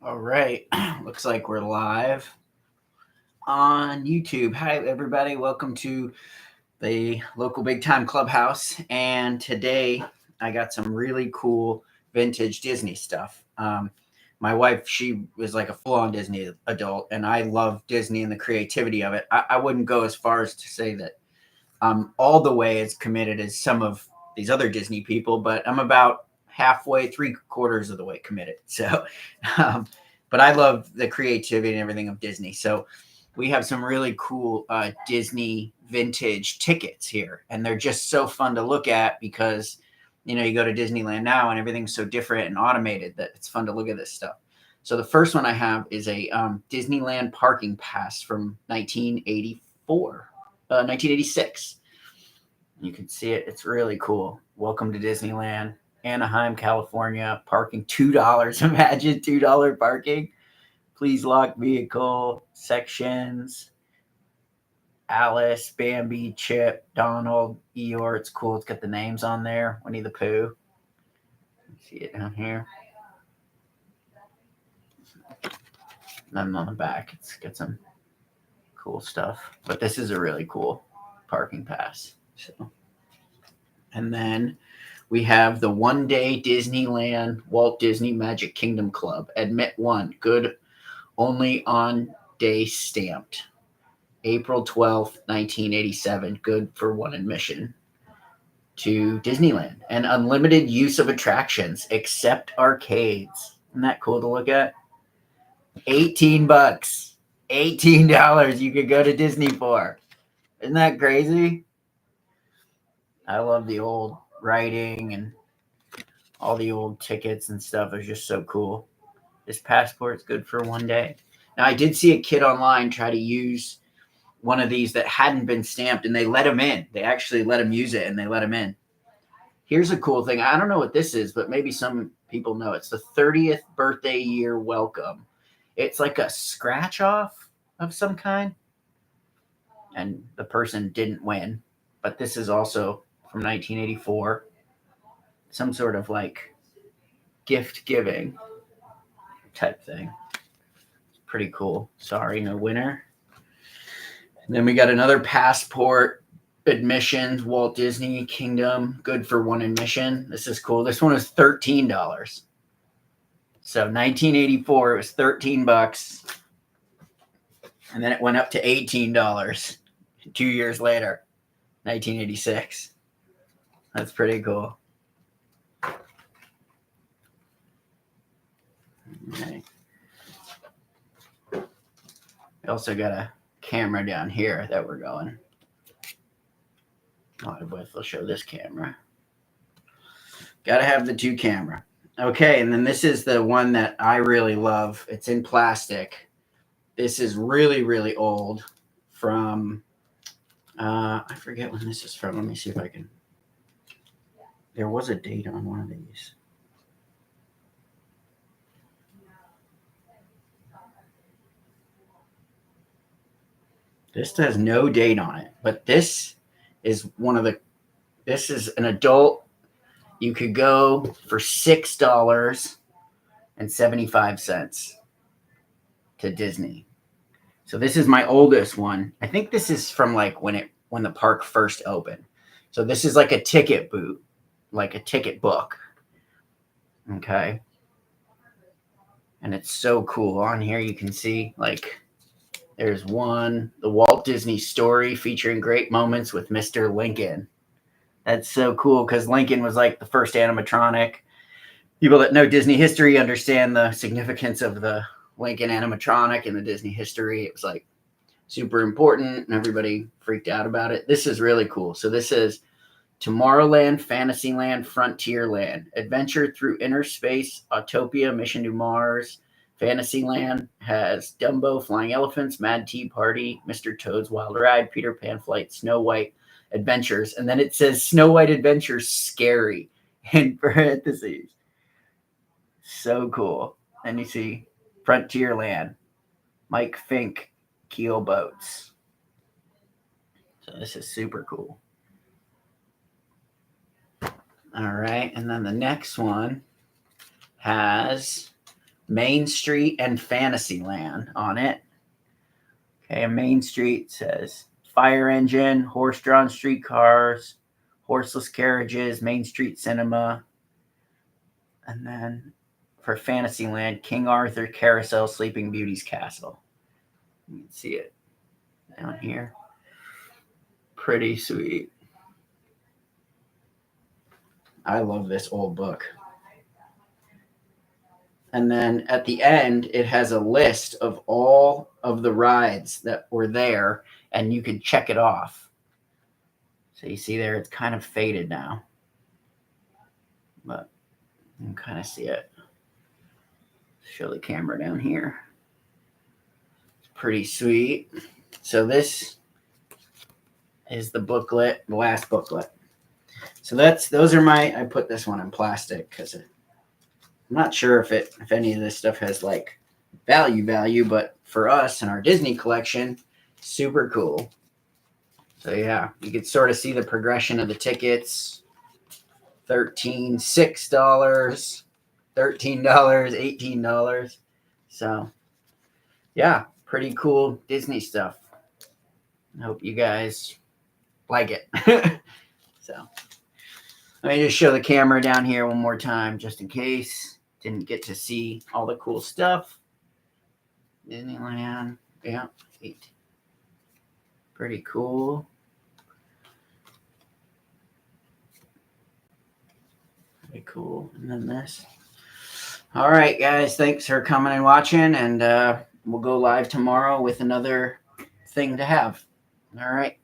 All right. Looks like we're live on YouTube. Hi, everybody. Welcome to the local Big Time Clubhouse. And today I got some really cool vintage Disney stuff. My wife, she was like a full-on Disney adult, and I love Disney and the creativity of it. I wouldn't go as far as to say that I'm all the way as committed as some of these other Disney people, but I'm about halfway, 3/4 of the way committed. So, but I love the creativity and everything of Disney. So we have some really cool Disney vintage tickets here, and they're just so fun to look at because you go to Disneyland now and everything's so different and automated that it's fun to look at this stuff. So the first one I have is a Disneyland parking pass from 1986. You can see it. It's really cool. Welcome to Disneyland, Anaheim, California. Parking $2. Imagine $2 parking. Please lock vehicle sections. Alice, Bambi, Chip, Donald, Eeyore. It's cool. It's got the names on there. Winnie the Pooh. See it down here. And then on the back, it's got some cool stuff. But this is a really cool parking pass. So, and then we have the one-day Disneyland Walt Disney Magic Kingdom Club. Admit 1. Good only on day stamped. April 12th, 1987. Good for one admission to Disneyland. And unlimited use of attractions except arcades. Isn't that cool to look at? $18. $18 you could go to Disney for. Isn't that crazy? I love the old writing and all the old tickets and stuff. It's just so cool. This passport's good for one day. Now, I did see a kid online try to use one of these that hadn't been stamped, and they let him in. They actually let him use it, and they let him in. Here's a cool thing. I don't know what this is, but maybe some people know. It's the 30th birthday year welcome. It's like a scratch off of some kind, and the person didn't win. But this is also from 1984. Some sort of like gift giving type thing. It's pretty cool. Sorry, no winner. And then we got another passport admission, Walt Disney Kingdom, good for one admission. This is cool. This one is $13. So 1984, it was $13, and then it went up to $18 2 years later, 1986. That's pretty cool. Okay. We also got a camera down here that we're going. I'll show this camera. Got to have the two camera. Okay, and then this is the one that I really love. It's in plastic. This is really, really old from, I forget when this is from. Let me see if I can. There was a date on one of these. This has no date on it, but this is this is an adult. You could go for $6.75 to Disney. So this is my oldest one. I think this is from like when the park first opened. So this is like a ticket boot, like a ticket book. Okay. And it's so cool. On here you can see like there's one, the Walt Disney Story featuring great moments with Mr. Lincoln. That's so cool because Lincoln was like the first animatronic. People that know Disney history understand the significance of the Lincoln animatronic in the Disney history. It was like super important and everybody freaked out about it. This is really cool. So this is Tomorrowland, Fantasyland, Frontierland, Adventure through Inner Space, Autopia, Mission to Mars. Fantasyland has Dumbo, Flying Elephants, Mad Tea Party, Mr. Toad's Wild Ride, Peter Pan Flight, Snow White Adventures. And then it says Snow White Adventures Scary in parentheses. So cool. And you see Frontierland, Mike Fink, Keel Boats. So this is super cool. All right. And then the next one has Main Street and Fantasyland on it. Okay, and Main Street says fire engine, horse-drawn streetcars, horseless carriages, Main Street Cinema. And then for Fantasyland, King Arthur Carousel, Sleeping Beauty's Castle. You can see it down here. Pretty sweet. I love this old book. And then at the end, it has a list of all of the rides that were there, and you can check it off. So you see there, it's kind of faded now. But you can kind of see it. Show the camera down here. It's pretty sweet. So this is the booklet, the last booklet. So those are I put this one in plastic because I'm not sure if any of this stuff has like value, but for us and our Disney collection, super cool. So yeah, you could sort of see the progression of the tickets. $13, $6, $13, $18. So yeah, pretty cool Disney stuff. I hope you guys like it. So let me just show the camera down here one more time, just in case didn't get to see all the cool stuff. Disneyland, yeah, pretty cool. Pretty cool. And then this. All right, guys, thanks for coming and watching, and we'll go live tomorrow with another thing to have. All right.